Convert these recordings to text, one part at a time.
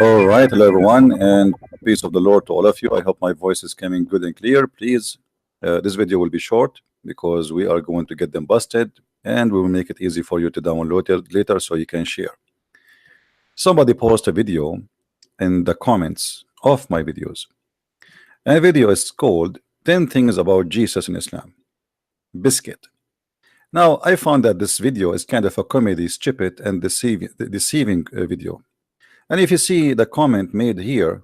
All right, hello everyone, and peace of the Lord to all of you. I hope my voice is coming good and clear. Please, this video will be short because we are going to get them busted, and we will make it easy for you to download it later so you can share. Somebody post a video in the comments of my videos. And the video is called 10 Things About Jesus in Islam. Biscuit. Now, I found that this video is kind of a comedy, stupid, and deceiving video. And if you see the comment made here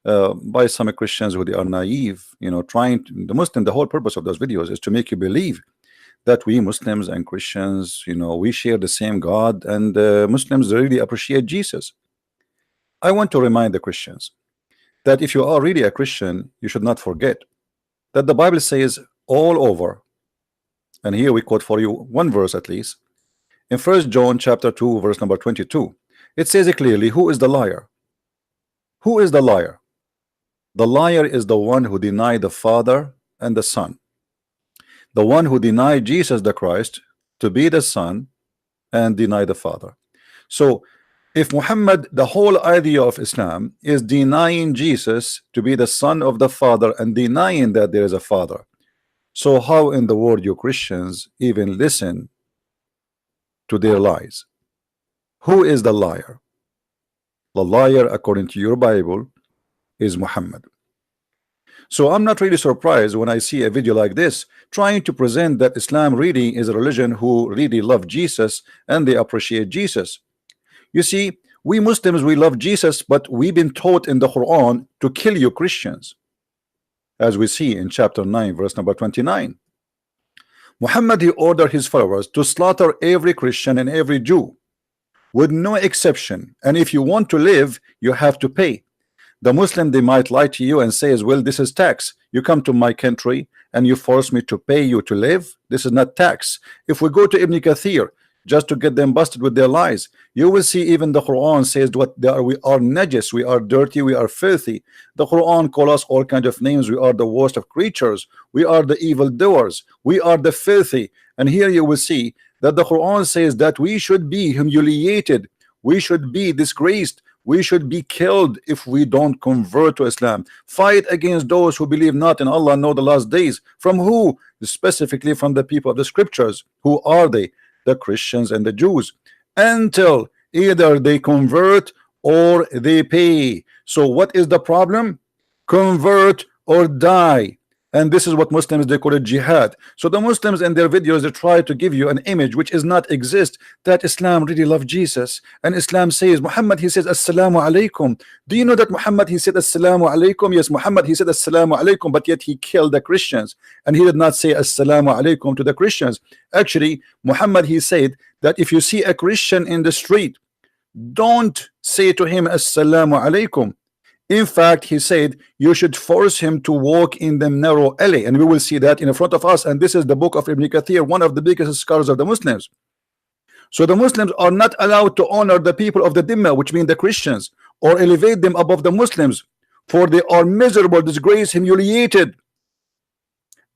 by some Christians who they are naive, the whole purpose of those videos is to make you believe that we Muslims and Christians, we share the same God, and Muslims really appreciate Jesus. I want to remind the Christians that if you are really a Christian, you should not forget that the Bible says all over, and here we quote for you one verse at least, in 1 John chapter 2 verse number 22. It says it clearly, who is the liar? Who is the liar? The liar is the one who denied the Father and the Son. The one who denied Jesus the Christ to be the Son and deny the Father. So if Muhammad, the whole idea of Islam is denying Jesus to be the Son of the Father and denying that there is a Father, so how in the world you Christians even listen to their lies? Who is the liar? The liar, according to your Bible, is Muhammad. So I'm not really surprised when I see a video like this trying to present that Islam really is a religion who really love Jesus and they appreciate Jesus. You see, we Muslims, we love Jesus, but we've been taught in the Quran to kill you Christians, as we see in chapter 9 verse number 29. Muhammad, he ordered his followers to slaughter every Christian and every Jew with no exception, and if you want to live, you have to pay. The Muslim, they might lie to you and say as well, this is tax. You come to my country and you force me to pay you to live. This is not tax. If we go to Ibn Kathir just to get them busted with their lies, you will see even the Quran says what they are. We are najis, we are dirty, we are filthy. The Quran call us all kinds of names. We are the worst of creatures, we are the evil doers, we are the filthy. And here you will see that the Quran says that we should be humiliated, we should be disgraced, we should be killed if we don't convert to Islam. Fight against those who believe not in Allah nor the last days. From who? Specifically from the people of the scriptures. Who are they? The Christians and the Jews, until either they convert or they pay. So what is the problem? Convert or die. And this is what Muslims, they call it jihad. So the Muslims in their videos, they try to give you an image which is not exist, that Islam really love Jesus, and Islam says Muhammad, he says assalamu alaikum. Do you know that Muhammad, he said assalamu alaikum? Yes, Muhammad, he said assalamu alaikum, but yet he killed the Christians, and he did not say assalamu alaikum to the Christians. Actually, Muhammad, he said that if you see a Christian in the street, don't say to him assalamu alaikum. In fact, he said you should force him to walk in the narrow alley, and we will see that in front of us. And this is the book of Ibn Kathir, one of the biggest scholars of the Muslims. So the Muslims are not allowed to honor the people of the Dhimma, which mean the Christians, or elevate them above the Muslims, for they are miserable, disgraced, humiliated.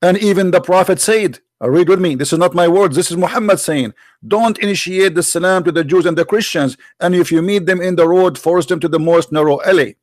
And even the Prophet said, read with me, this is not my words, this is Muhammad saying, don't initiate the salam to the Jews and the Christians, and if you meet them in the road, force them to the most narrow alley.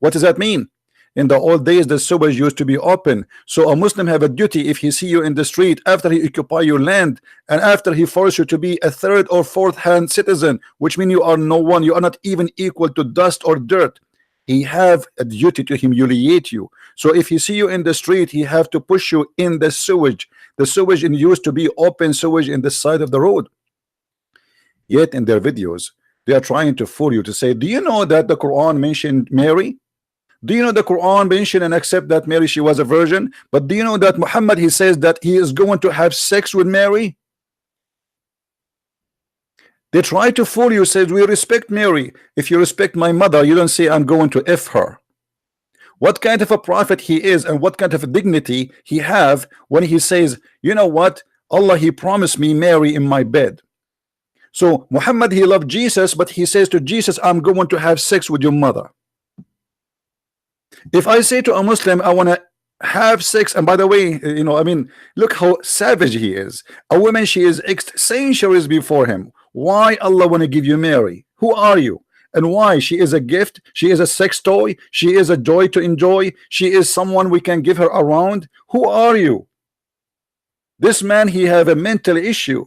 What does that mean? In the old days, the sewers used to be open. So a Muslim have a duty, if he see you in the street after he occupy your land, and after he force you to be a third or fourth hand citizen, which means you are no one, you are not even equal to dust or dirt, he have a duty to humiliate you. So if he see you in the street, he have to push you in the sewage. The sewage used to be open sewage in the side of the road. Yet in their videos, they are trying to fool you to say, do you know that the Quran mentioned Mary? Do you know the Quran mentioned and accept that Mary, she was a virgin? But do you know that Muhammad, he says that he is going to have sex with Mary? They try to fool you, says we respect Mary. If you respect my mother, you don't say I'm going to F her. What kind of a prophet he is, and what kind of a dignity he have when he says, you know what, Allah, he promised me Mary in my bed. So Muhammad, he loved Jesus, but he says to Jesus, I'm going to have sex with your mother. If I say to a Muslim, I want to have sex, and by the way, I mean, look how savage he is. A woman, she is centuries before him. Why Allah want to give you Mary? Who are you? And why? She is a gift, she is a sex toy, she is a joy to enjoy, she is someone we can give her around. Who are you? This man, he have a mental issue.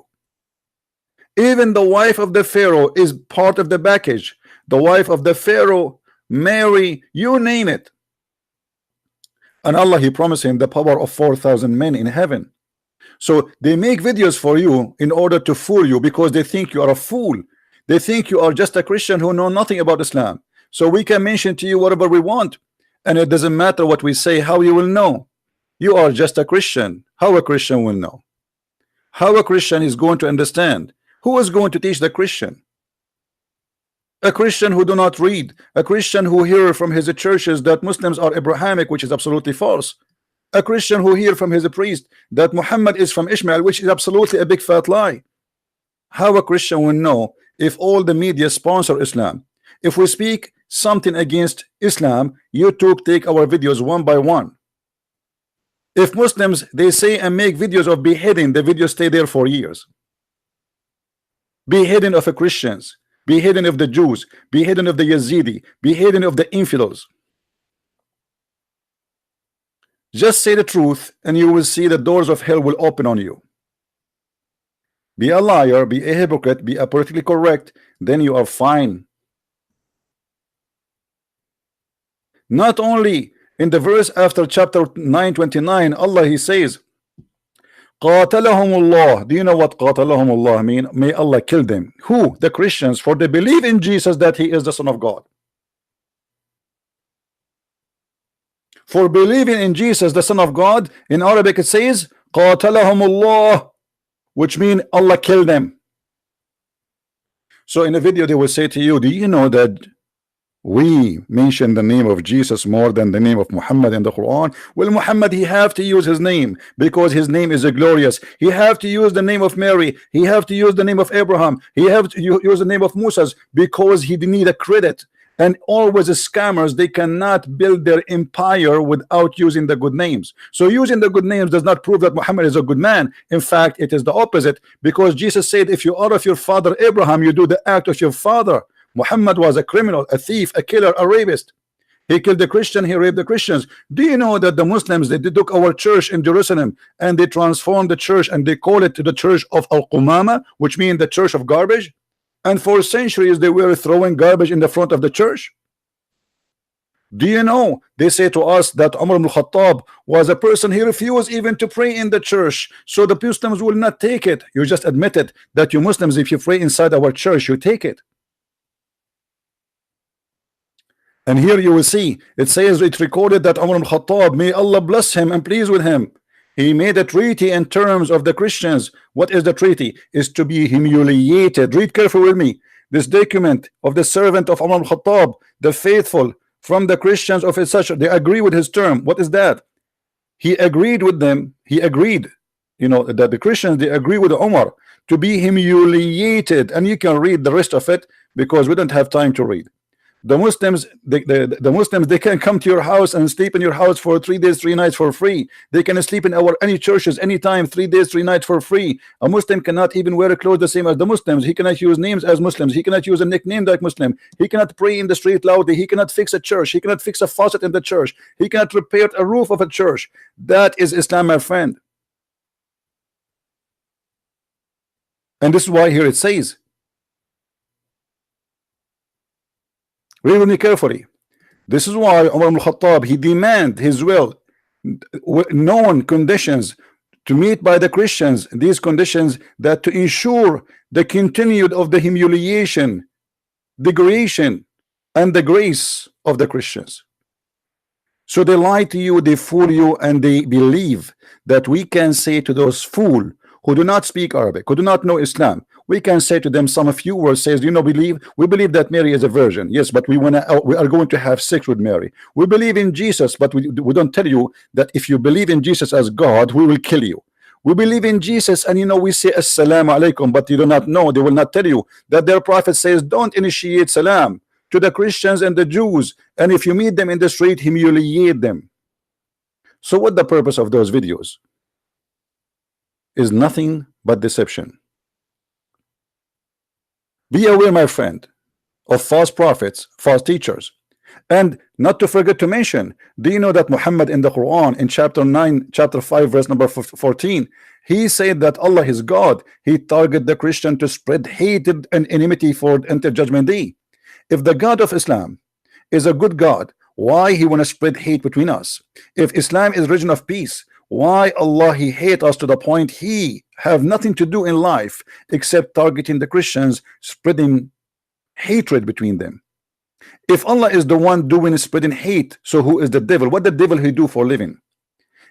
Even the wife of the Pharaoh is part of the package. The wife of the Pharaoh, Mary, you name it. And Allah, he promised him the power of 4,000 men in heaven. So they make videos for you in order to fool you, because they think you are a fool. They think you are just a Christian who know nothing about Islam. So we can mention to you whatever we want, and it doesn't matter what we say. How you will know? You are just a Christian. How a Christian will know? How a Christian is going to understand? Who is going to teach the Christian? A Christian who do not read, a Christian who hear from his churches that Muslims are Abrahamic, which is absolutely false. A Christian who hear from his priest that Muhammad is from Ishmael, which is absolutely a big fat lie. How a Christian will know if all the media sponsor Islam? If we speak something against Islam, YouTube take our videos one by one. If Muslims, they say and make videos of beheading, the videos stay there for years. Beheading of the Christians, beheading of the Jews, beheading of the Yazidi, beheading of the infidels. Just say the truth and you will see the doors of hell will open on you. Be a liar, be a hypocrite, be a politically correct, then you are fine. Not only in the verse after chapter 9:29, Allah, he says, Qatalahumullah. Do you know what Qatalahumullah mean? May Allah kill them. Who? The Christians, for they believe in Jesus that he is the Son of God. For believing in Jesus, the Son of God, in Arabic it says Qatalahumullah, which mean Allah kill them. So in the video they will say to you, do you know that we mention the name of Jesus more than the name of Muhammad in the Quran? Well, Muhammad, he have to use his name because his name is glorious. He have to use the name of Mary. He have to use the name of Abraham. He have to use the name of Moses because he need a credit. And always the scammers, they cannot build their empire without using the good names. So using the good names does not prove that Muhammad is a good man. In fact, it is the opposite, because Jesus said, if you are of your father Abraham, you do the act of your father. Muhammad was a criminal, a thief, a killer, a rapist. He killed the Christian, he raped the Christians. Do you know that the Muslims, they took our church in Jerusalem and they transformed the church and they call it the church of Al-Qumama, which means the church of garbage? And for centuries they were throwing garbage in the front of the church. Do you know, they say to us that Umar ibn Khattab was a person, he refused even to pray in the church, so the Muslims will not take it. You just admitted that you Muslims, if you pray inside our church, you take it. And here you will see, it says, it recorded that Umar ibn Khattab, may Allah bless him and pleased with him, he made a treaty in terms of the Christians. What is the treaty? Is to be humiliated. Read carefully with me. This document of the servant of Umar ibn Khattab, the faithful from the Christians of his such, they agree with his term. What is that? He agreed with them. He agreed, you know, that the Christians, they agree with Umar to be humiliated. And you can read the rest of it because we don't have time to read. The Muslims, the Muslims, they can come to your house and sleep in your house for 3 days, 3 nights for free. They can sleep in our any churches anytime, 3 days, 3 nights for free. A Muslim cannot even wear clothes the same as the Muslims. He cannot use names as Muslims. He cannot use a nickname like Muslim. He cannot pray in the street loudly. He cannot fix a church. He cannot fix a faucet in the church. He cannot repair a roof of a church. That is Islam, my friend. And this is why here it says, read with me carefully. This is why Umar ibn Khattab, he demand his will, known conditions to meet by the Christians, these conditions that to ensure the continued of the humiliation, degradation, and the grace of the Christians. So they lie to you, they fool you, and they believe that we can say to those fools who do not speak Arabic, who do not know Islam, we can say to them some few words, says, you know, we believe that Mary is a virgin. Yes, but we are going to have sex with Mary. We believe in Jesus, but we don't tell you that if you believe in Jesus as God, we will kill you. We believe in Jesus, and you know, we say assalamu alaikum, but you do not know, they will not tell you that their prophet says don't initiate salam to the Christians and the Jews, and if you meet them in the street, humiliate them. So what the purpose of those videos is? Nothing but deception. Be aware, my friend. of false prophets, false teachers. And not to forget to mention, do you know that Muhammad in the Quran in chapter 9, chapter 5, verse number 14, he said that Allah is God. He targeted the Christian to spread hatred and enmity for until judgment day. If the God of Islam is a good God, why he want to spread hate between us? If Islam is religion of peace, why Allah he hate us to the point he have nothing to do in life except targeting the Christians, spreading hatred between them? If Allah is the one doing spreading hate, so who is the devil? What the devil he do for living?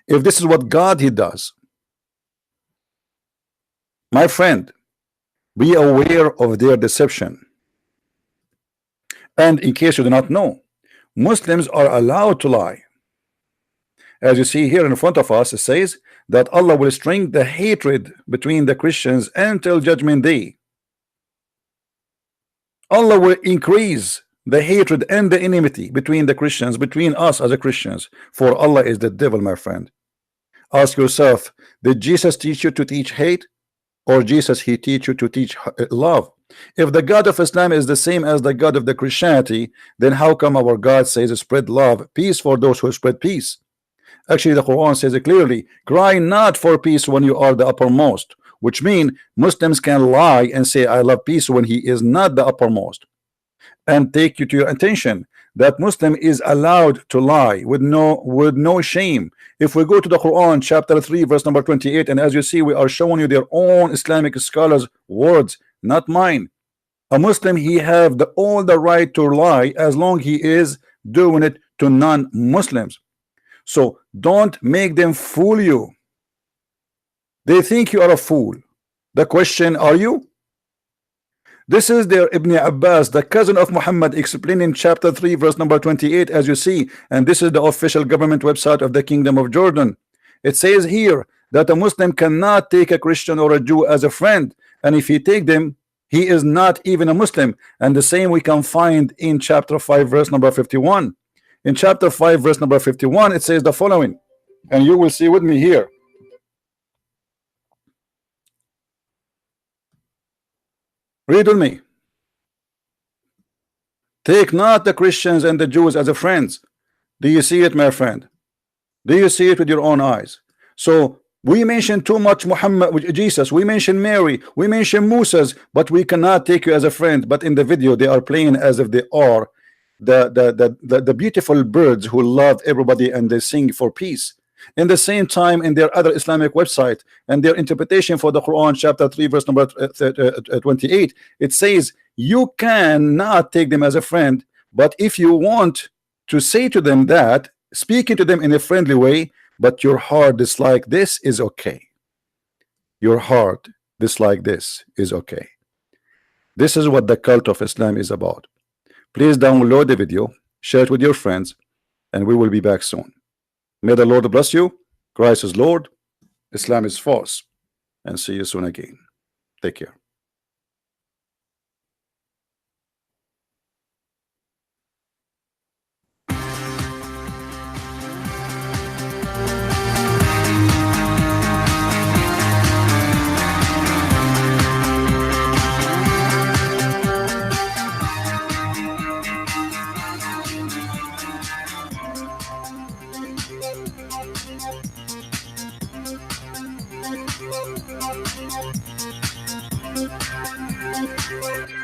If this is what God he does, my friend, be aware of their deception. And in case you do not know, Muslims are allowed to lie. As you see here in front of us, it says that Allah will string the hatred between the Christians until judgment day. Allah will increase the hatred and the enmity between the Christians, between us as a Christians, for Allah is the devil, my friend. Ask yourself, did Jesus teach you to teach hate, or Jesus he teach you to teach love? If the God of Islam is the same as the God of the Christianity, then how come our God says spread love, peace for those who spread peace? Actually, the Quran says it clearly, cry not for peace when you are the uppermost, which means Muslims can lie and say I love peace when he is not the uppermost. And take you to your attention that Muslim is allowed to lie with no shame. If we go to the Quran chapter 3 verse number 28, and as you see we are showing you their own Islamic scholars words, not mine. A Muslim he have all the right to lie as long he is doing it to non-Muslims. So don't make them fool you. They think you are a fool. The question, are you? This is their Ibn Abbas, the cousin of Muhammad, explaining chapter 3 verse number 28, as you see, and this is the official government website of the Kingdom of Jordan. It says here that a Muslim cannot take a Christian or a Jew as a friend, and if he take them, he is not even a Muslim. And the same we can find in chapter 5 verse number 51. In chapter 5 verse number 51 it says the following, and you will see with me here. Read with me. Take not the Christians and the Jews as a friends. Do you see it, my friend? Do you see it with your own eyes? So we mention too much Muhammad, Jesus, we mention Mary, we mention Moses, but we cannot take you as a friend. But in the video they are playing as if they are the beautiful birds who love everybody and they sing for peace. In the same time, in their other Islamic website and their interpretation for the Quran chapter 3 verse number 28, it says you cannot take them as a friend, but if you want to say to them that, speaking to them in a friendly way, but your heart dislike this, is okay. Your heart dislike this is okay. This is what the cult of Islam is about. Please download the video, share it with your friends, and we will be back soon. May the Lord bless you. Christ is Lord, Islam is false, and see you soon again. Take care. Thank you.